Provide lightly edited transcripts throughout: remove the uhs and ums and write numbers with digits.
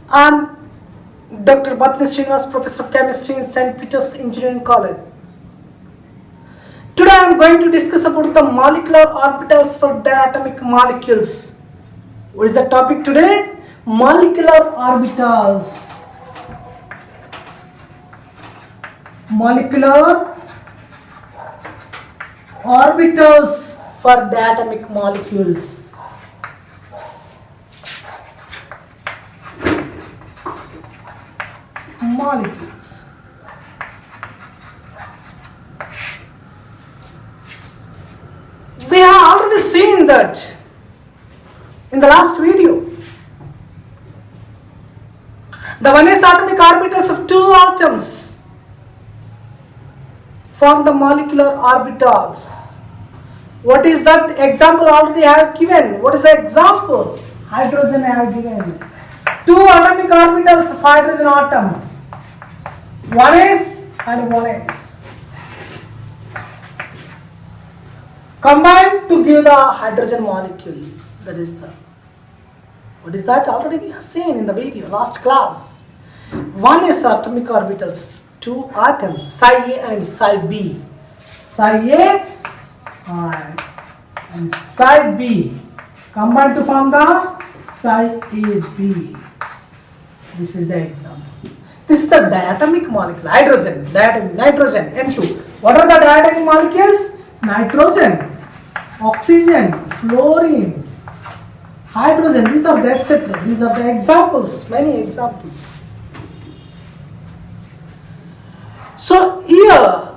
I'm Dr. Bhatni Srinivas, Professor of Chemistry in St. Peter's Engineering College. Today I am going to discuss about the molecular orbitals for diatomic molecules. What is the topic today? Molecular orbitals. Molecular orbitals for diatomic molecules. Molecules. We have already seen that in the last video. The one is atomic orbitals of two atoms form the molecular orbitals. What is that example already I have given? What is the example? Hydrogen I have given. Two atomic orbitals of hydrogen atom. One is and one is combined to give the hydrogen molecule. That is the, what is that? Already we have seen in the video, last class. One is atomic orbitals, two atoms, psi A and psi B. Psi A and psi B combined to form the psi AB. This is the example. This is the diatomic molecule, hydrogen, nitrogen, N2. What are the diatomic molecules? Nitrogen, oxygen, fluorine, hydrogen. These are the etc. These are the examples, many examples. So here,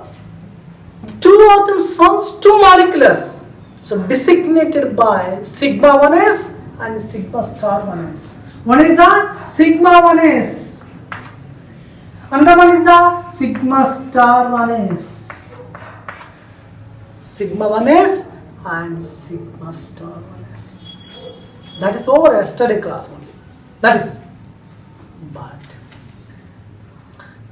two atoms forms two moleculars. So designated by sigma 1s and sigma star 1s. One is the sigma 1s. Another one is the sigma star 1s. Sigma 1s and sigma star 1s. That is over yesterday class only. That is. But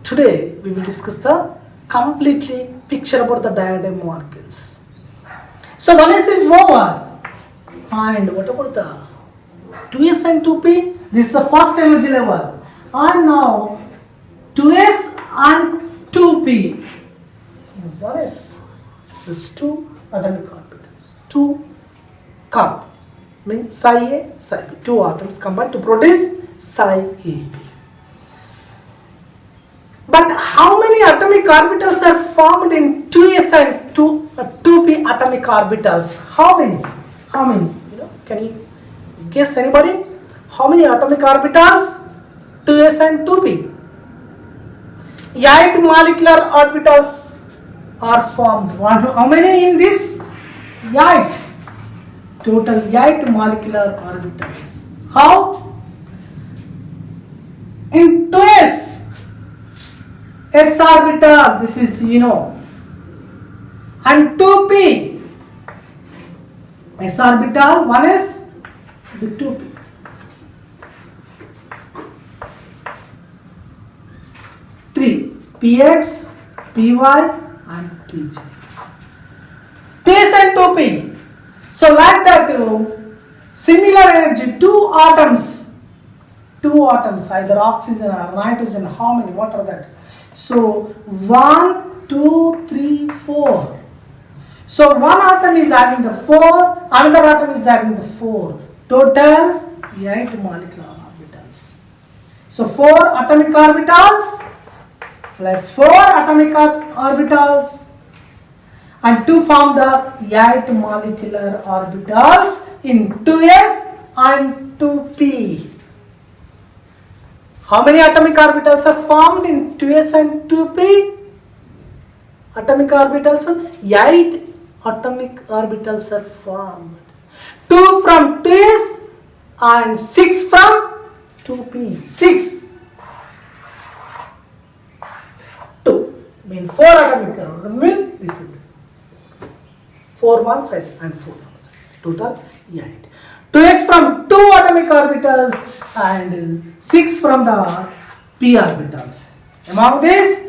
today we will discuss the completely picture about the diatomic molecules. So 1s is over. And what about the 2s and 2p? This is the first energy level. And now 2s and 2p. 1s. There's two atomic orbitals. Two comp. Means psi A, psi B. Two atoms combined to produce psi AB. But how many atomic orbitals are formed in 2s and 2p atomic orbitals? How many? How many? Can you guess anybody? How many atomic orbitals? 2s and 2p. 8 molecular orbitals are formed. How many in this? 8. Total 8 molecular orbitals. How? In 2s, s orbital, this is and 2p, s orbital, 1s, the 2p. Px, Py and Pj. 2s and 2p. So like that, similar energy, two atoms, either oxygen or nitrogen, how many, what are that? So 1, 2, 3, 4. So one atom is having the 4, another atom is having the 4. Total 8 molecular orbitals. So 4 atomic orbitals plus 4 atomic orbitals and to form the 8 molecular orbitals in 2s and 2p. How many atomic orbitals are formed in 2s and 2p? Atomic orbitals, 8 atomic orbitals are formed. 2 from 2s and 6 from 2p. 6. 2 mean 4 atomic orbital mean this is 4 one side and 4 one side. Total 8. 2s from 2 atomic orbitals and 6 from the p orbitals. Among these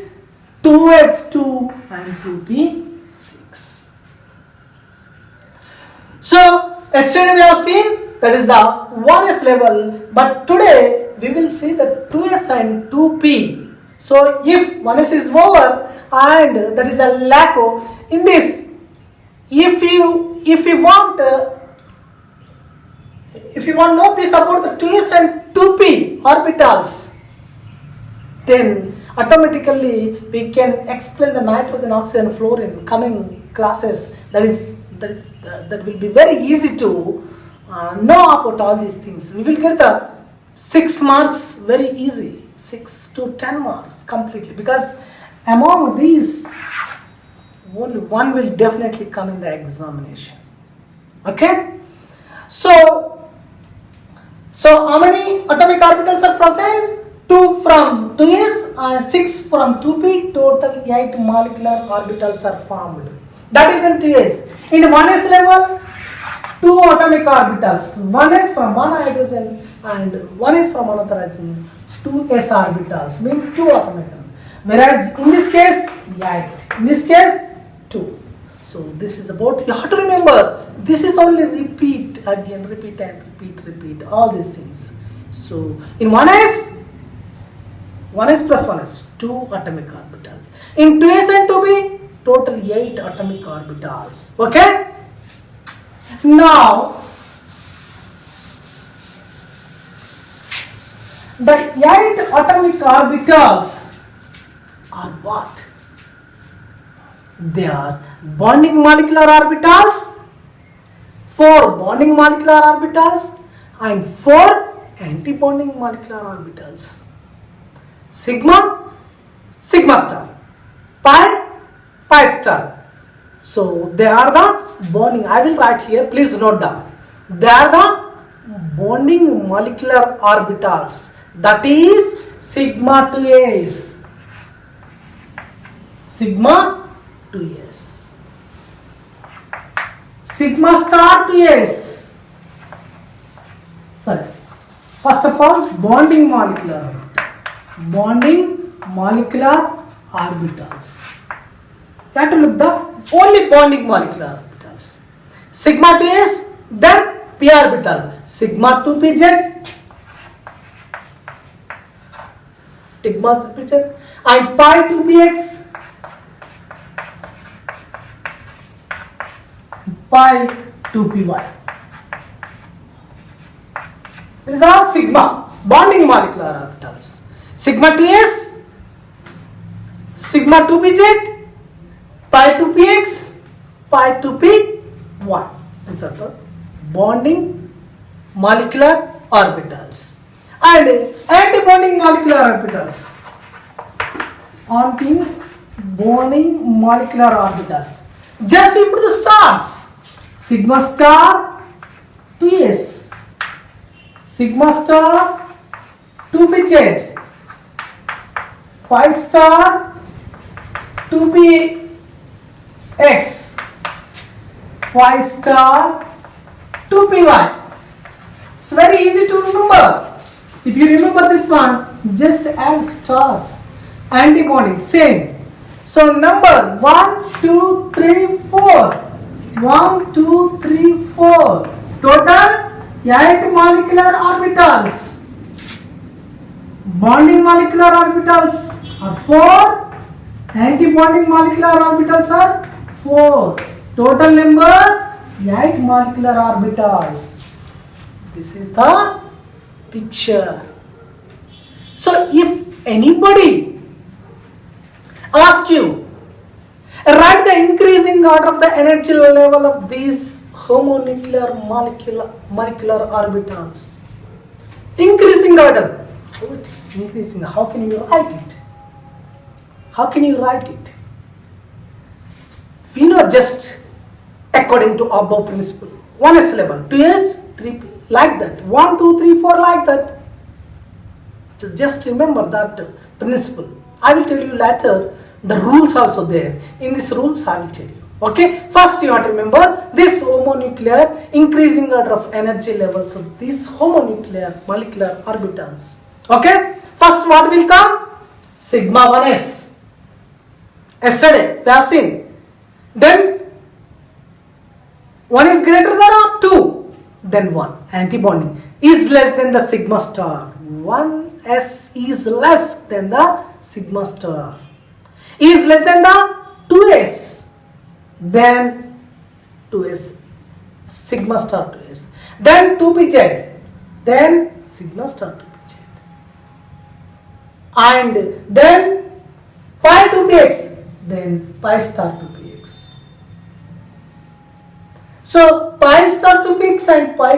2s2 and 2p6. So yesterday we have seen that is the 1s level, but today we will see the 2s and 2p. So if 1s is over and that is a LACO, in this, if you want to know this about the 2s and 2p orbitals, then automatically we can explain the nitrogen, oxygen, fluorine coming classes. That will be very easy to know about all these things. We will get the 6 marks very easy, 6 to 10 marks completely, because among these only one will definitely come in the examination. Okay, so how many atomic orbitals are present? 2 from 2s and 6 from 2p. Total 8 molecular orbitals are formed. That is in 2s. In 1s level, 2 atomic orbitals. 1s from one hydrogen and 1s from another hydrogen. 2s orbitals means 2 atomic. Whereas in this case, 8. In this case, 2. So this is about, you have to remember, this is only repeat again, repeat and repeat, all these things. So in 1s plus 1s, 2 atomic orbitals. In 2s and 2p, total 8 atomic orbitals. Okay? Now, the 8 atomic orbitals are what? They are bonding molecular orbitals, 4 bonding molecular orbitals, and 4 anti-bonding molecular orbitals. Sigma, sigma star, pi, pi star. So they are the bonding. I will write here, please note down. They are the bonding molecular orbitals. That is sigma 2s. Sigma 2s. Sigma star 2s. Sorry. First of all, bonding molecular orbital. Bonding molecular orbitals. You have to look the only bonding molecular orbitals. Sigma 2s, then p orbital. Sigma 2pz, sigma pz, and pi 2px, pi 2py. These are sigma bonding molecular orbitals. Sigma 2s, sigma 2pz, pi 2px, pi 2py. These are the bonding molecular orbitals. And anti-bonding molecular orbitals. Anti-bonding molecular orbitals. Just you put the stars. Sigma star 2s, sigma star 2pz, pi star 2px, pi star 2py. It's very easy to remember. If you remember this one, just add stars. Anti-bonding, same. So number 1, 2, 3, 4. 1, 2, 3, 4. Total 8 molecular orbitals. Bonding molecular orbitals are 4. Anti-bonding molecular orbitals are 4. Total number 8 molecular orbitals. This is the picture. So if anybody asks you, write the increasing order of the energy level of these homonuclear molecular orbitals. Increasing order. How it is increasing? How can you write it? How can you write it? We know just according to above principle. 1s level, 2s, 3p, like that. 1, 2, 3, 4, like that. So just remember that principle. I will tell you later the rules also there. In these rules I will tell you. Okay, first you have to remember this homonuclear increasing order of energy levels of these homonuclear molecular orbitals. Okay, first what will come? Sigma 1s. Yesterday we have seen. Then 1 is greater than or 2, then 1. Anti-bonding is less than the sigma star 1s is less than the sigma star, is less than the 2s, then 2s, sigma star 2s, then 2pz, then sigma star 2pz, and then pi 2px, then pi star 2px. So pi star 2px and pi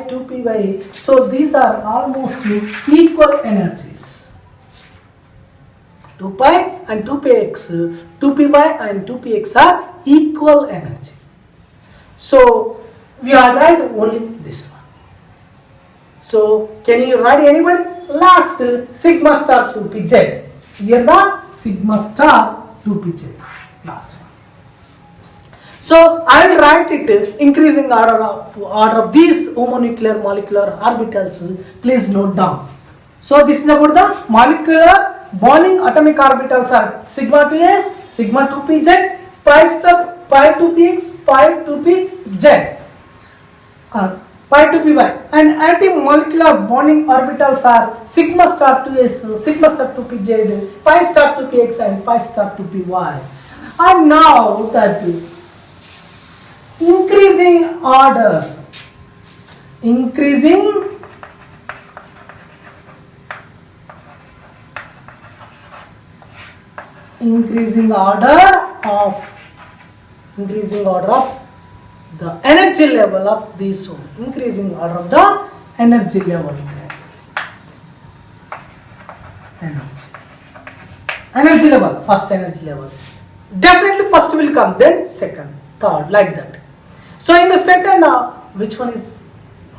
2py, so these are almost equal energies. 2pi and 2px, 2py and 2px are equal energy. So we are write only this one. So can you write anybody? Last sigma star 2pz. Here the sigma star 2pz. Last one. So I will write it increasing order of these homonuclear molecular orbitals. Please note down. So this is about the molecular bonding atomic orbitals are sigma 2s, sigma 2pz, pi star, pi 2px, pi 2pz, pi 2py, and anti-molecular bonding orbitals are sigma star 2s, sigma star 2pz, pi star 2px, and pi star 2py. And now that increasing order, increasing order of the energy level of these two, increasing order of the energy level. Energy level, first energy level. Definitely first will come, then second, third, like that. So in the second, which one is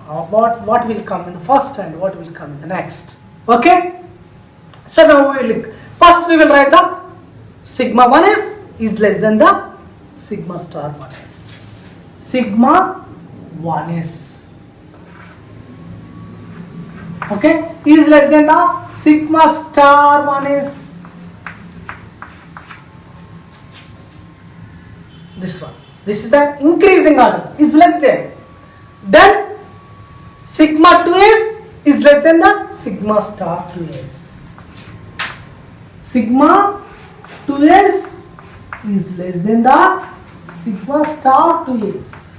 what will come in the first and what will come in the next? Okay. So now we will look. First we will write the sigma 1s is less than the sigma star 1s. Sigma 1s, okay, is less than the sigma star 1s. This one. This is the increasing order, is less than. Then sigma 2s is less than the sigma star 2s. Sigma 2s is less than the sigma star 2s.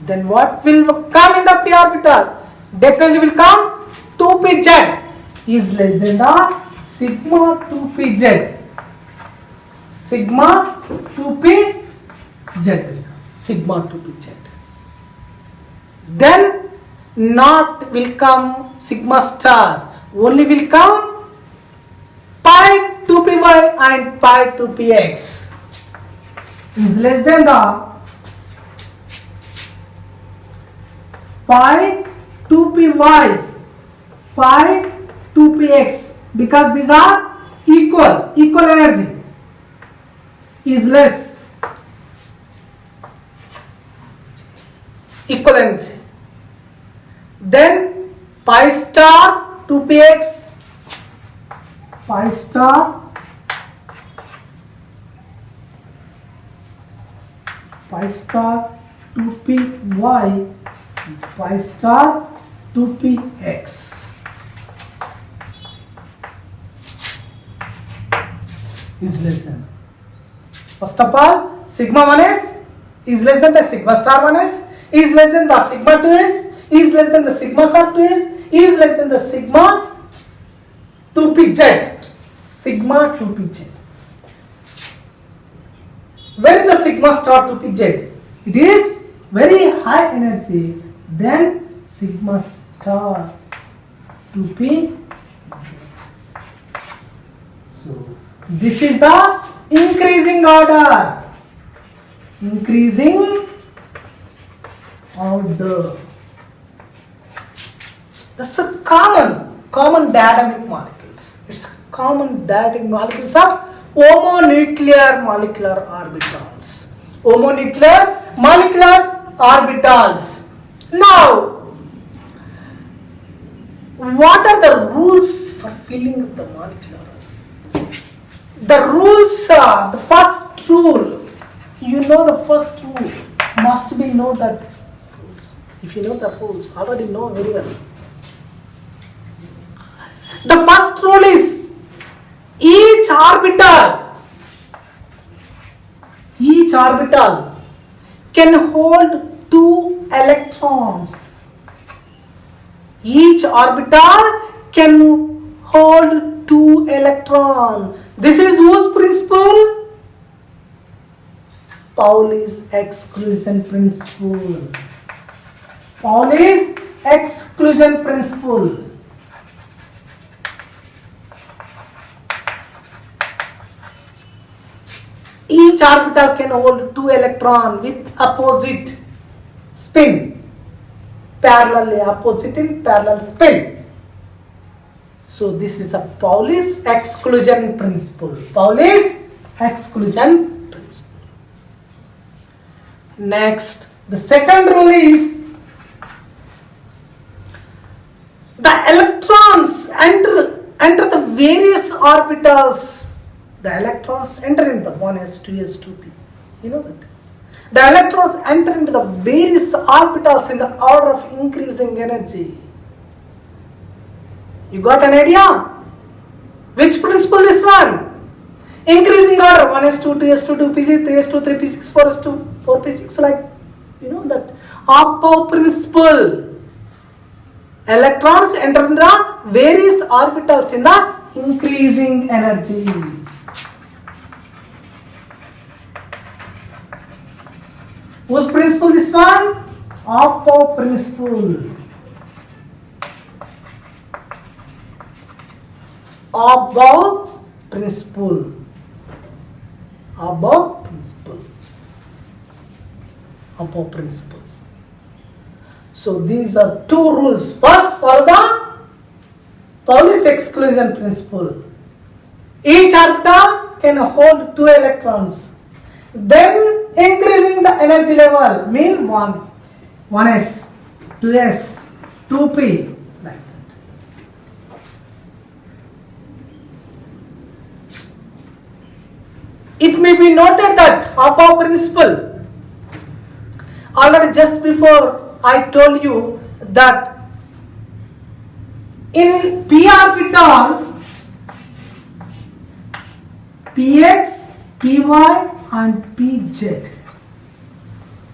Then what will come in the p orbital? Definitely will come 2pz is less than the sigma 2pz. Sigma 2pz will come. Sigma 2pz. Then not will come sigma star. Only will come pi 2py and pi 2px is less than the pi 2py, pi 2px, because these are equal energy, is less, equal energy. Then pi star 2px, pi star 2py, pi star 2px is less than. First of all, sigma 1s is less than the sigma star 1s, is less than the sigma 2s, is less than the sigma star 2s, is less than the sigma 2pz. Sigma 2pz. Where is the sigma star 2pz? It is very high energy than sigma star 2p. So this is the increasing order. Increasing order. That's a common diatomic molecules. It's common diatomic molecules of homonuclear molecular orbitals. Homonuclear molecular orbitals. Now, what are the rules for filling up the molecular orbitals? The rules are, the first rule, you know the first rule, must be know that rules. If you know the rules, already know very well. The first rule is each orbital can hold 2 electrons. Each orbital can hold 2 electrons. This is whose principle? Pauli's exclusion principle. Pauli's exclusion principle. Each orbital can hold 2 electrons with opposite spin, parallel opposite in parallel spin. So this is the Pauli's exclusion principle. Pauli's exclusion principle. Next, the second rule is the electrons enter the various orbitals. The electrons enter into the 1s, 2s, 2p. You know that. The electrons enter into the various orbitals in the order of increasing energy. You got an idea? Which principle this one? Increasing order 1s2, 2s2, 2p6, 3s2, 3p6, 4s2, 4p6, like you know that. Apo principle. Electrons enter in the various orbitals in the increasing energy. Whose principle this one? Apo principle. Above principle. Above principle. Above principle. So these are 2 rules. First, for the Pauli's exclusion principle. Each orbital can hold 2 electrons. Then increasing the energy level mean 1s, 2s, 2p, like that. It may be noted that above principle, already just before I told you that in p orbital, px, py and pz,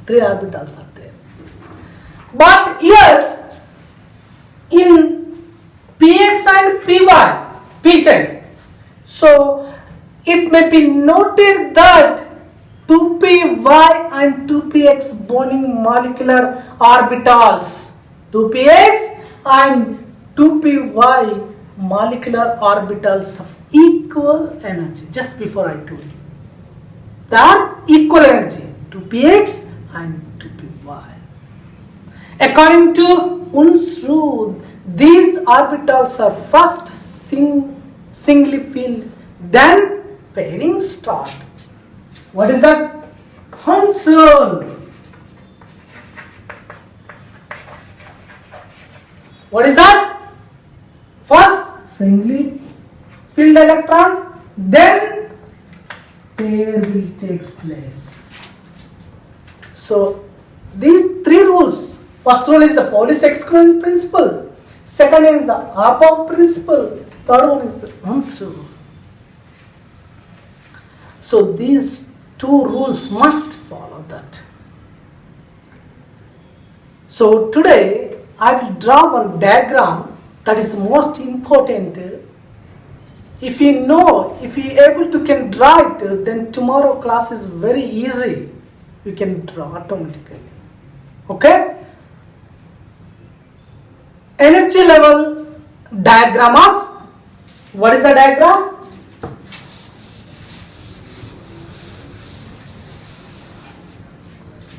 3 orbitals are there. But here in px and py, pz, so it may be noted that 2py and 2px bonding molecular orbitals, 2px and 2py molecular orbitals of equal energy. Just before I told you, they are equal energy, 2px and 2py. According to Un's rule, these orbitals are first singly filled, then pairing start. What is that? Hund's rule. What is that? First singly filled electron, then pair will take place. So these 3 rules. First rule is the Pauli's exclusion principle. Second is the Above principle. Third one is the Hund's rule. So these 2 rules must follow that. So today I will draw one diagram that is most important. If you know, if you able to can draw it, then tomorrow class is very easy. You can draw automatically. Okay? Energy level diagram of, what is the diagram?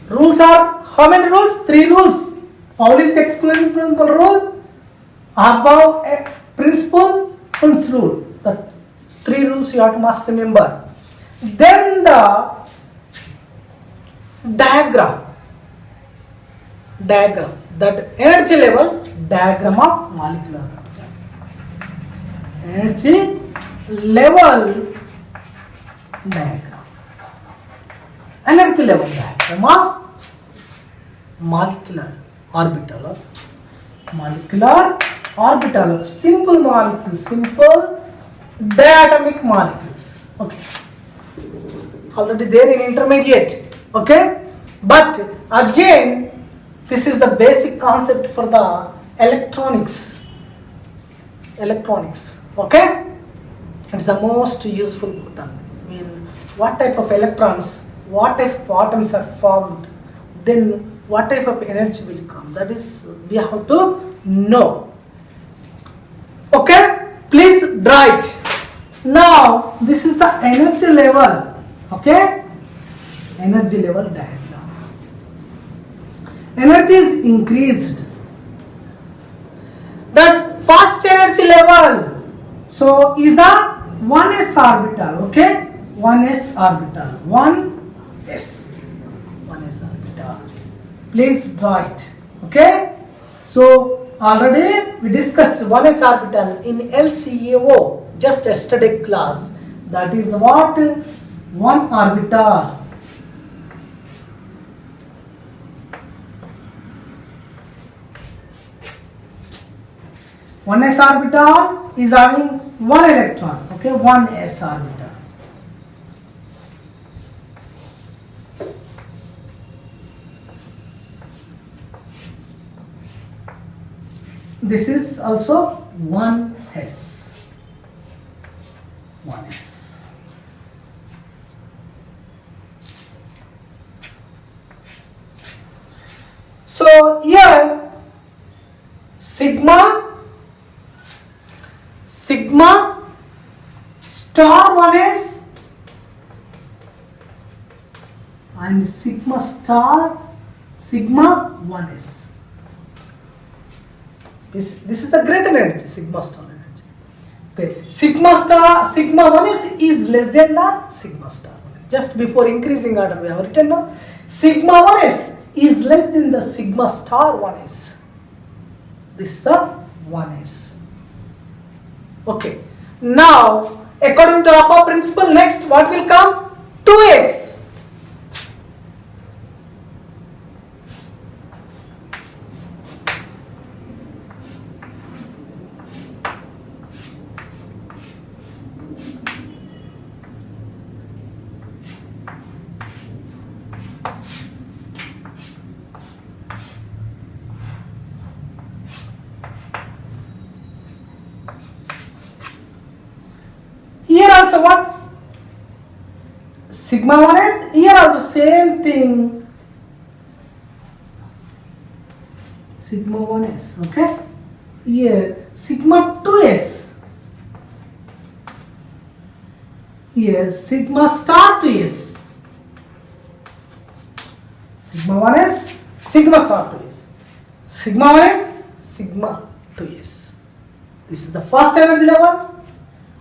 Rules are, how many rules? 3 rules. Pauli's exclusion principle rule, above principle, Hund's rule. The 3 rules you have to must remember. Then the diagram, that energy level diagram of molecular orbital. Energy level diagram. Energy level diagram of molecular orbital of molecular orbital of simple molecules, simple diatomic molecules. Okay, already there in intermediate. Okay, but again this is the basic concept for the electronics. Okay, it's the most useful book then. I mean, what type of electrons, what type of atoms are formed, then what type of energy will come, that is we have to know. Okay, please draw it. Now this is the energy level. Okay, energy level diagram. Energy is increased. That first energy level, so is a 1s orbital. Okay, 1s orbital, 1s orbital. Please draw it. Okay, so already we discussed 1s orbital in LCAO just yesterday class. That is what? 1 orbital. One s orbital is having one electron. Okay, 1s orbital. This is also 1s. 1s. So here sigma star 1s and sigma 1s. This is the greater energy, sigma star energy. Okay, sigma 1s is less than the sigma star 1s. Just before increasing order we have written now, sigma 1s is less than the sigma star 1s. This is the 1s. Okay, now according to above principle, next what will come? 2s. Here also what? Sigma 1s, here also same thing. Sigma 1s, okay? Here sigma 2s. Here sigma star 2s. Sigma 1s, sigma star 2s. Sigma 1s, sigma 2s. This is the first energy level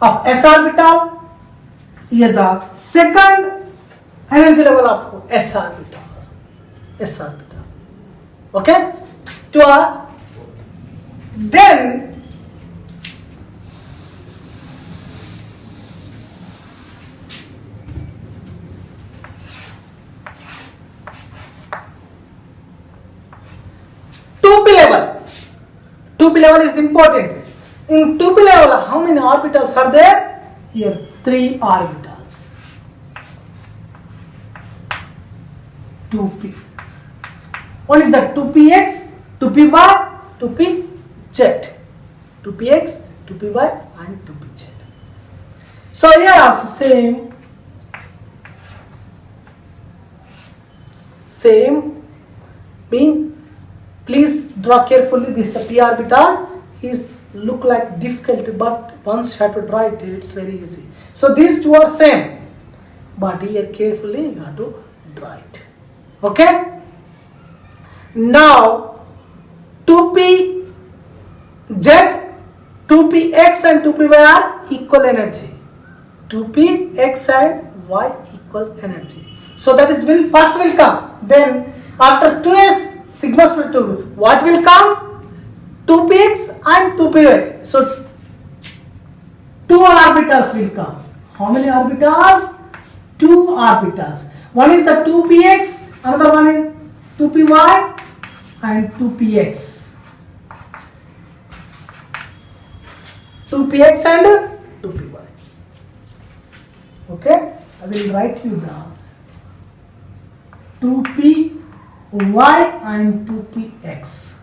of s orbital. Here the second energy level of s orbital. Okay, then two p level is important. In 2p level, how many orbitals are there? Here, 3 orbitals. 2p. One is the 2px, 2py, 2pz. 2px, 2py and 2pz. So here also same mean, please draw carefully. This p orbital is look like difficult, but once you have to draw it, it's very easy. So these two are same, but here carefully you have to draw it. Okay, now 2pz, 2px and 2py are equal energy. 2px and y equal energy. So that is first will come. Then after 2s sigma star 2, what will come? 2px and 2py. So 2 orbitals will come. How many orbitals? 2 orbitals. One is the 2px, another one is 2py, and 2px. 2px and 2py. Okay, I will write you down 2py and 2px.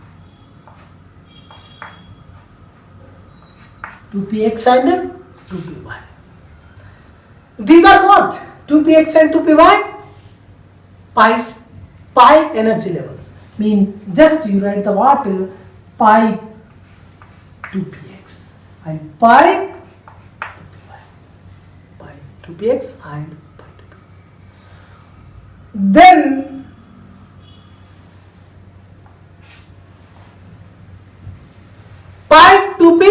2px and 2py. These are what? 2px and 2py? Pi energy levels. Mean just you write the what? Pi 2px and pi 2py. Pi 2px and pi 2py. Then pi 2p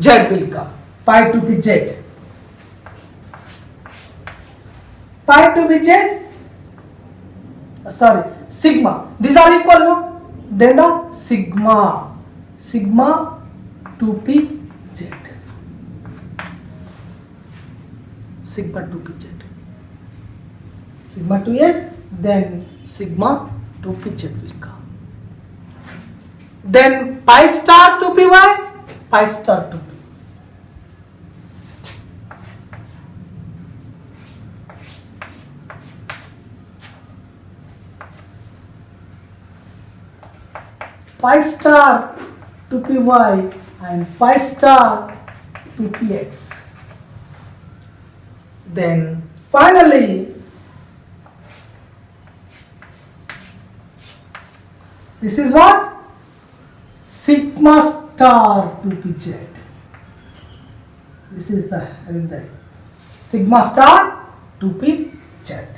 z will come. Pi 2p z. Pi 2p z. Sorry, sigma. These are equal, no? Then the sigma 2p z. Sigma 2p z. Sigma 2s, then sigma 2p z will come. Then pi star 2py, pi star 2p. Pi star 2py and pi star 2px. Then finally this is what? Sigma star 2pz. This is the having the sigma star 2pz.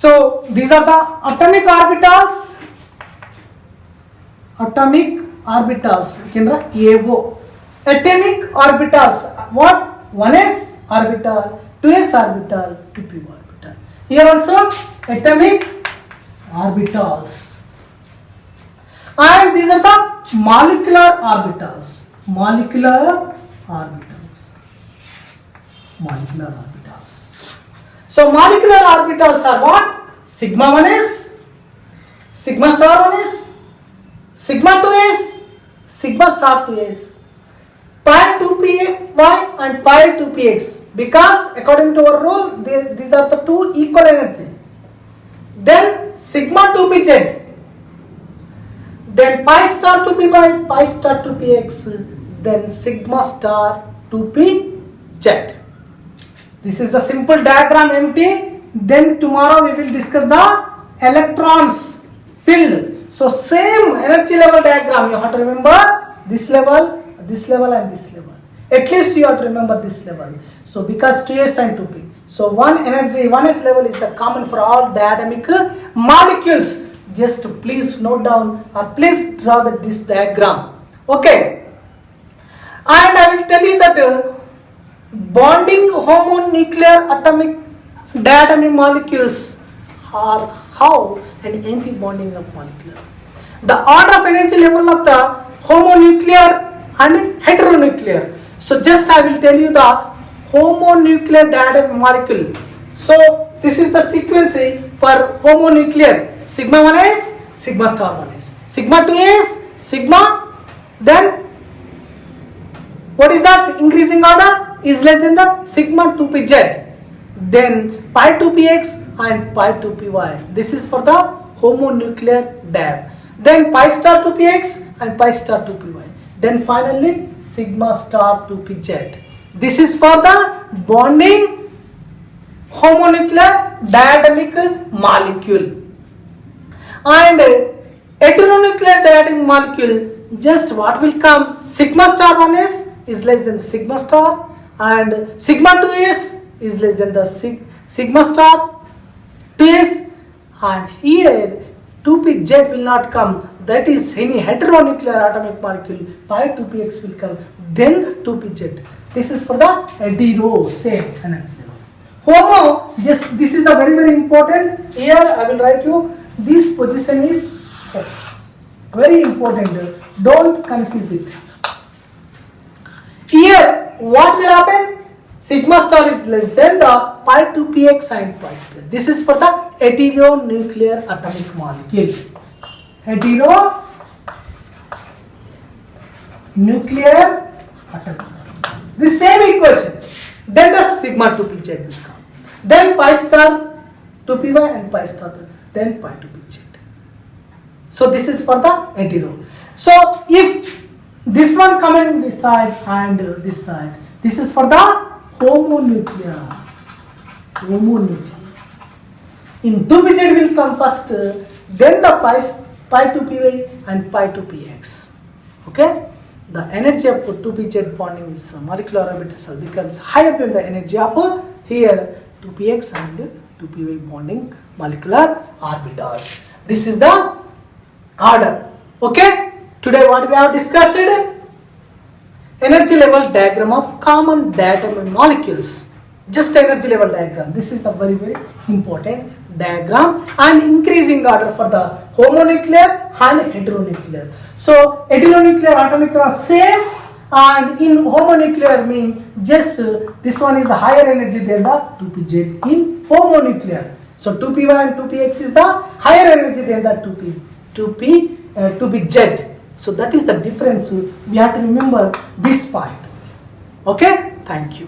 So these are the atomic orbitals. Atomic orbitals. AO. Atomic orbitals. What? 1s orbital, 2s orbital, 2p orbital. Here also atomic orbitals. And these are the molecular orbitals. Molecular orbitals. Molecular orbitals. So molecular orbitals are what? Sigma 1s, sigma star 1s, sigma 2s, sigma star 2s, pi 2py and pi 2px, because according to our rule these are the two equal energy. Then sigma 2pz, then pi star 2py, pi star 2px, then sigma star 2pz. This is the simple diagram empty. Then tomorrow we will discuss the electrons field. So same energy level diagram you have to remember this level and this level. At least you have to remember this level. So because 2s and 2p. So one energy, 1s level is the common for all diatomic molecules. Just please note down or please draw this diagram. Okay. And I will tell you that bonding homonuclear atomic diatomic molecules are how an anti-bonding of molecular. The order of energy level of the homonuclear and heteronuclear. So just I will tell you the homonuclear diatomic molecule. So this is the sequence for homonuclear. Sigma 1s, sigma star 1s. Sigma 2s, sigma, then what is that increasing order? Is less than the sigma 2pz, then pi 2px and pi 2py. This is for the homonuclear diap. Then pi star 2px and pi star 2py. Then finally sigma star 2pz. This is for the bonding homonuclear diatomic molecule. And heteronuclear diatomic molecule, just what will come? Sigma star 1s is less than the sigma star, and sigma 2s is less than the sigma star 2s, and here 2pz will not come. that is any heteronuclear atomic molecule, pi 2px will come, then the 2pz. This is for the hetero, same energy level. Homo, just this is a very important. Here I will write you, this position is very important. Don't confuse it. Here, what will happen? Sigma star is less than the pi 2px and pi 2px. This is for the heteronuclear atomic molecule. Heteronuclear atomic molecule. The same equation. Then the sigma 2pz will come. Then pi star 2py and pi star 2, then pi 2pz. So this is for the hetero. So if this one come in this side and this side, this is for the homonuclear. In 2pz will come first, then the pi 2py and pi 2px. Okay? The energy of 2pz bonding is molecular orbital becomes higher than the energy of here 2px and 2py bonding molecular orbitals. This is the order. Okay? Today what we have discussed? Energy level diagram of common datum and molecules. Just energy level diagram. This is the very important diagram and increasing order for the homonuclear and heteronuclear. So heteronuclear atomic are same, and in homonuclear mean just this one is a higher energy than the 2pz in homonuclear. So 2py and 2px is the higher energy than the 2pz. So that is the difference. We have to remember this point. Okay? Thank you.